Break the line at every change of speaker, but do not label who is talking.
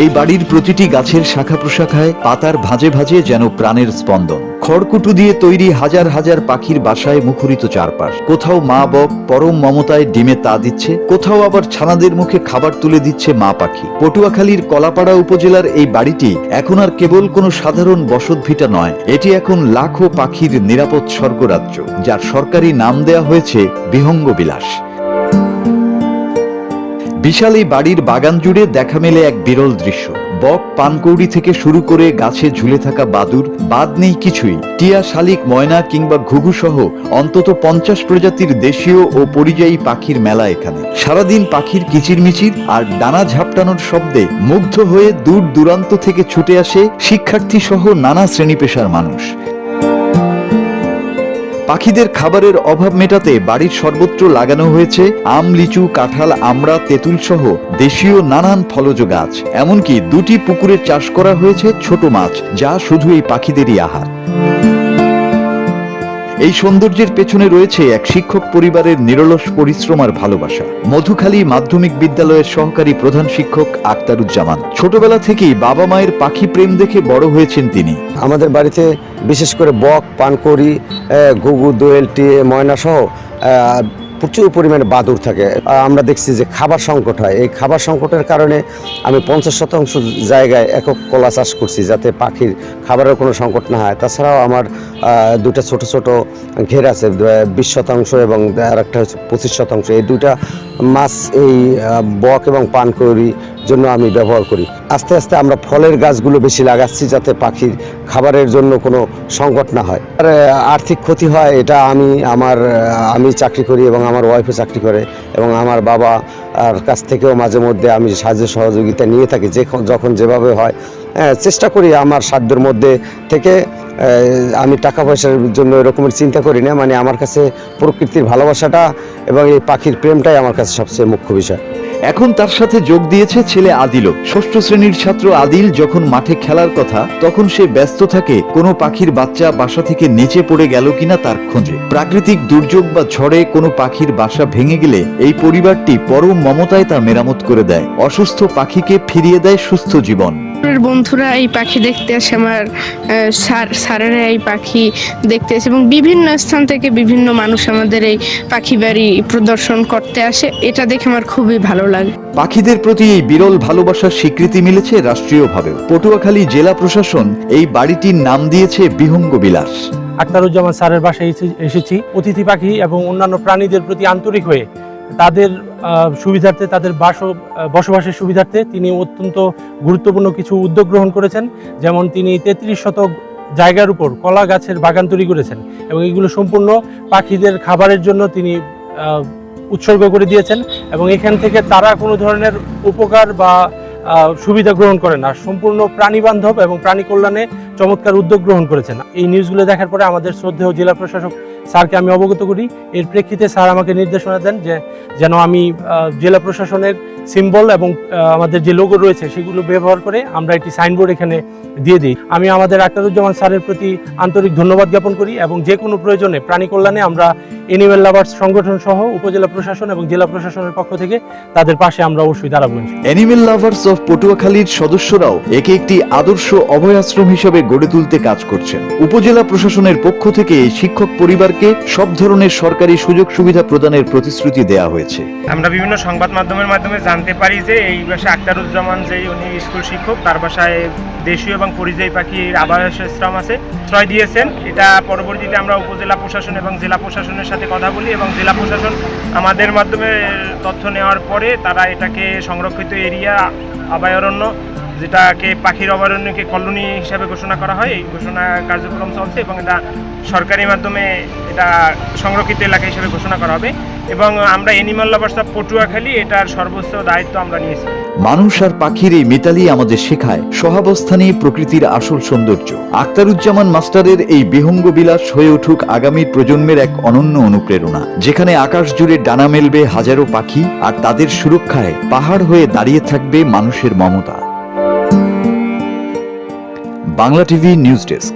এই বাড়ির প্রতিটি গাছের শাখা প্রশাখায় পাতার ভাঁজে ভাঁজে যেন প্রাণের স্পন্দন। খড়কুটো দিয়ে তৈরি হাজার হাজার পাখির বাসায় মুখরিত চারপাশ। কোথাও মা বক পরম মমতায় ডিমে তা দিচ্ছে, কোথাও আবার ছানাদের মুখে খাবার তুলে দিচ্ছে মা পাখি। পটুয়াখালীর কলাপাড়া উপজেলার এই বাড়িটি এখন আর কেবল কোনো সাধারণ বসতভিটা নয়, এটি এখন লাখো পাখির নিরাপদ স্বর্গরাজ্য, যার সরকারি নাম দেয়া হয়েছে বিহঙ্গ বিলাস। বিশাল এই বাড়ির বাগান জুড়ে দেখা মেলে এক বিরল দৃশ্য। বক পানকৌড়ি থেকে শুরু করে গাছে ঝুলে থাকা বাদুর, বাদ নেই কিছুই। টিয়া, শালিক, ময়না কিংবা ঘুঘু সহ অন্তত 50 প্রজাতির দেশীয় ও পরিযায়ী পাখির মেলা এখানে। সারাদিন পাখির কিচিরমিচির আর ডানা ঝাপটানোর শব্দে মুগ্ধ হয়ে দূর দূরান্ত থেকে ছুটে আসে শিক্ষার্থী সহ নানা শ্রেণী পেশার মানুষ। পাখিদের খাবারের অভাব মেটাতে বাড়ির সর্বত্র লাগানো হয়েছে আম, লিচু, কাঁঠাল, আমড়া, তেঁতুল সহ দেশীয় নানান ফলজ গাছ। এমনকি 2টি পুকুরে চাষ করা হয়েছে ছোট মাছ, যা শুধু এই পাখিদেরই আহার। এই সৌন্দর্যের পেছনে রয়েছে এক শিক্ষক পরিবারের নিরলস পরিশ্রম আর ভালোবাসা। মধুখালী মাধ্যমিক বিদ্যালয়ের সহকারী প্রধান শিক্ষক আক্তারুজ্জামান। ছোটবেলা থেকেই বাবা মায়ের পাখি প্রেম দেখে বড় হয়েছেন তিনি।
আমাদের বাড়িতে বিশেষ করে বক, পানকৌড়ি, ঘুঘু, দোয়েল, টিয়া, ময়না সহ প্রচুর পরিমাণে বাদুড় থাকে। আমরা দেখছি যে খাবার সংকট হয়। এই খাবার সংকটের কারণে আমি 50% জায়গায় একক কলা চাষ করছি, যাতে পাখির খাবারের কোনো সংকট না হয়। তাছাড়াও আমার 2টা ছোট ছোট ঘের আছে, 20% এবং আরেকটা হচ্ছে 25%। এই 2টা মাছ এই বক এবং পানকৌড়ির জন্য আমি ব্যবহার করি। আস্তে আস্তে আমরা ফলের গাছগুলো বেশি লাগাচ্ছি, যাতে পাখির খাবারের জন্য কোনো সংকট না হয়। আর আর্থিক ক্ষতি হয় এটা আমি চাকরি করি এবং আমার ওয়াইফও চাকরি করে, এবং আমার বাবা আর কাছ থেকেও মাঝে মধ্যে আমি সাহায্য সহযোগিতা নিয়ে থাকি, যখন যেভাবে হয়। চেষ্টা করি আমার সাধ্যের মধ্যে থেকে। আমি টাকা পয়সার জন্য এরকমের চিন্তা করি না, মানে আমার কাছে প্রকৃতির ভালোবাসাটা এবং এই পাখির প্রেমটাই আমার কাছে সবচেয়ে মুখ্য বিষয়।
এখন তার সাথে যোগ দিয়েছে ছেলে আদিলও। 6ষ্ঠ শ্রেণীর ছাত্র আদিল যখন মাঠে খেলার কথা, তখন সে ব্যস্ত থাকে কোনো পাখির বাচ্চা বাসা থেকে নিচে পড়ে গেল কিনা তার খোঁজে। প্রাকৃতিক দুর্যোগ বা ঝড়ে কোনো পাখির বাসা ভেঙে গেলে এই পরিবারটি পরম মমতায় তা মেরামত করে দেয়। অসুস্থ পাখিকে ফিরিয়ে দেয় সুস্থ জীবন।
বন্ধুরা এই পাখি দেখতে আসে, আমার স্যারেরা এই পাখি দেখতে আসে, এবং বিভিন্ন স্থান থেকে বিভিন্ন মানুষ আমাদের এই পাখি বাড়ি প্রদর্শন করতে আসে। এটা দেখে আমার খুবই ভালো লাগে।
পাখিদের প্রতি এই বিরল ভালোবাসার স্বীকৃতি মিলেছে রাষ্ট্রীয়ভাবেও। পটুয়াখালী জেলা প্রশাসন এই বাড়িটির নাম দিয়েছে বিহঙ্গ বিলাস।
আক্তারুজ্জামান স্যারের বাসায় এসেছি অতিথি পাখি এবং অন্যান্য প্রাণীদের প্রতি আন্তরিক হয়ে তাদের সুবিধার্থে, তাদের বসবাসের সুবিধার্থে তিনি অত্যন্ত গুরুত্বপূর্ণ কিছু উদ্যোগ গ্রহণ করেছেন। যেমন তিনি 33 শতক জায়গার উপর কলা গাছের বাগান তৈরি করেছেন, এবং এগুলো সম্পূর্ণ পাখিদের খাবারের জন্য তিনি উৎসর্গ করে দিয়েছেন, এবং এখান থেকে তারা কোনো ধরনের উপকার বা সুবিধা গ্রহণ করেন না। সম্পূর্ণ প্রাণীবান্ধব এবং প্রাণী কল্যাণে চমৎকার উদ্যোগ গ্রহণ করেছেন। এই নিউজগুলো দেখার পরে আমাদের শ্রদ্ধেয় জেলা প্রশাসক স্যারকে আমি অবগত করি। এর প্রেক্ষিতে স্যার আমাকে নির্দেশনা দেন যে যেন আমি জেলা প্রশাসনের সিম্বল এবং আমাদের যে লোগো রয়েছে সেগুলো ব্যবহার করে আমরা একটি সাইনবোর্ড এখানে দিয়ে দিই। আমি আমাদের আক্তারুজ্জামান স্যারের প্রতি আন্তরিক ধন্যবাদ জ্ঞাপন করি, এবং যে কোনো প্রয়োজনে প্রাণী কল্যাণে আমরা অ্যানিমেল লাভার্স সংগঠন সহ উপজেলা প্রশাসন এবং জেলা প্রশাসনের পক্ষ থেকে তাদের পাশে আমরা অবশ্যই দাঁড়াবো।
অ্যানিমেল লাভার্স অফ পটুয়াখালীর সদস্যরাও একে একটি আদর্শ অভয়াশ্রম হিসেবে গড়ে তুলতে কাজ করছেন। উপজেলা প্রশাসনের পক্ষ থেকে এই শিক্ষক পরিবারকে সব ধরনের সরকারি সুযোগ সুবিধা প্রদানের প্রতিশ্রুতি দেওয়া হয়েছে।
আমরা বিভিন্ন সংবাদ মাধ্যমের মাধ্যমে জানতে পারি যে এই বাসায় আক্তারুজ্জামান, যে উনি স্কুল শিক্ষক, তার বাসায় দেশীয় এবং পরিযায়ী পাখির আবাসস্থল আছে, আশ্রয় দিয়েছেন। এটা পরবর্তীতে আমরা উপজেলা প্রশাসন এবং জেলা প্রশাসনের সাথে কথা বলি, এবং জেলা প্রশাসন আমাদের মাধ্যমে তথ্য নেওয়ার পরে তারা এটাকে সংরক্ষিত এরিয়া অভয়ারণ্য, যেটাকে পাখির অভয়ারণ্যকে কলোনি হিসাবে ঘোষণা করা হয়, এই ঘোষণা কার্যক্রম চলছে, এবং এটা সরকারি মাধ্যমে এটা সংরক্ষিত এলাকা হিসেবে ঘোষণা করা হবে। এবং আমরা অ্যানিমাল লাভার্স অফ পটুয়াখালী এটার সর্বোচ্চ দায়িত্ব আমরা নিয়েছি।
মানুষ আর পাখির এই মিতালি আমাদের শেখায় সহাবস্থানে প্রকৃতির আসল সৌন্দর্য। আক্তারুজ্জামান মাস্টারের এই বিহঙ্গ বিলাস হয়ে উঠুক আগামী প্রজন্মের এক অনন্য অনুপ্রেরণা, যেখানে আকাশ জুড়ে ডানা মেলবে হাজারো পাখি, আর তাদের সুরক্ষায় পাহাড় হয়ে দাঁড়িয়ে থাকবে মানুষের Mamata. Bangla TV news desk.